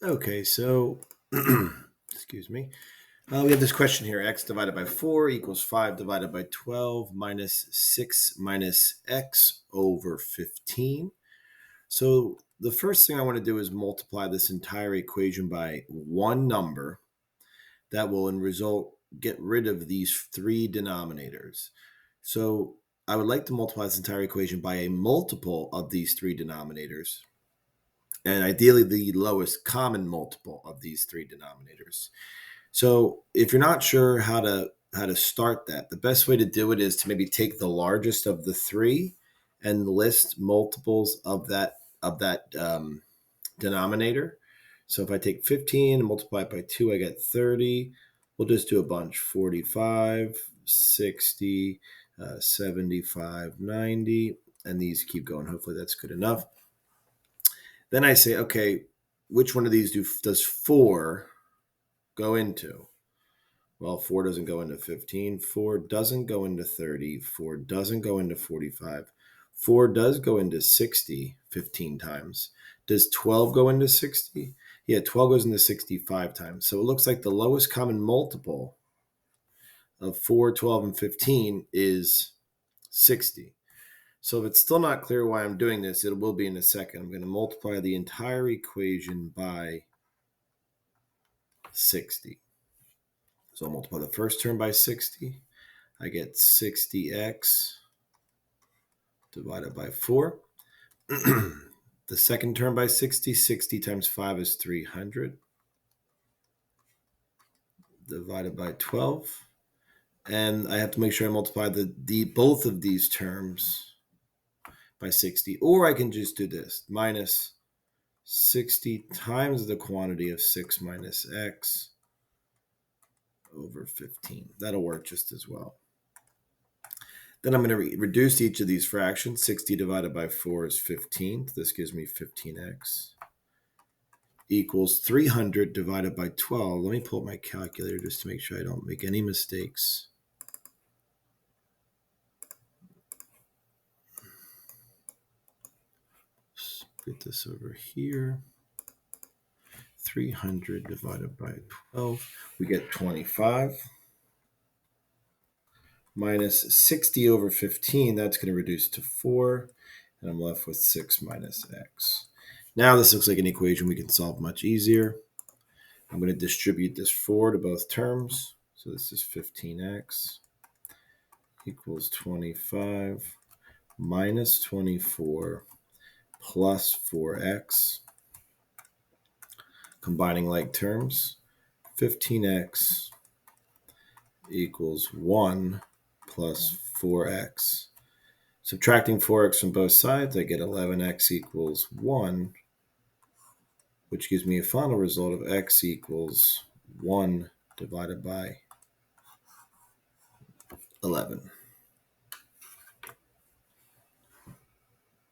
Okay, so excuse me. We have this question here: x divided by 4 equals 5 divided by 12 minus 6 minus x over 15. So the first thing I want to do is multiply this entire equation by one number that will, in result, get rid of these three denominators. So I would like to multiply this entire equation by a multiple of these three denominators, and ideally the lowest common multiple of these three denominators. So if you're not sure how to start that, the best way to do it is to maybe take the largest of the three and list multiples of that denominator. So if I take 15 and multiply it by 2, I get 30. We'll just do a bunch: 45, 60, 75, 90, and these keep going. Hopefully that's good enough. Then I say, okay, which one of these does 4 go into? Well, 4 doesn't go into 15. 4 doesn't go into 30. 4 doesn't go into 45. 4 does go into 60 15 times. Does 12 go into 60? Yeah, 12 goes into 65 times. So it looks like the lowest common multiple of 4, 12, and 15 is 60. So if it's still not clear why I'm doing this, it will be in a second. I'm going to multiply the entire equation by 60. So I'll multiply the first term by 60. I get 60x divided by 4. The second term by 60. 60 times 5 is 300 divided by 12. And I have to make sure I multiply the both of these terms by 60. Or I can just do this: minus 60 times the quantity of 6 minus x over 15. That'll work just as well. Then I'm going to reduce each of these fractions. 60 divided by 4 is 15. This gives me 15x equals 300 divided by 12. Let me pull up my calculator just to make sure I don't make any mistakes. Let's put this over here. 300 divided by 12. We get 25. Minus 60 over 15. That's going to reduce to 4. And I'm left with 6 minus x. Now this looks like an equation we can solve much easier. I'm going to distribute this 4 to both terms. So this is 15x equals 25 minus 24 plus 4x. Combining like terms, 15x equals 1 plus 4x. Subtracting 4x from both sides, I get 11x equals 1, which gives me a final result of x equals 1 divided by 11.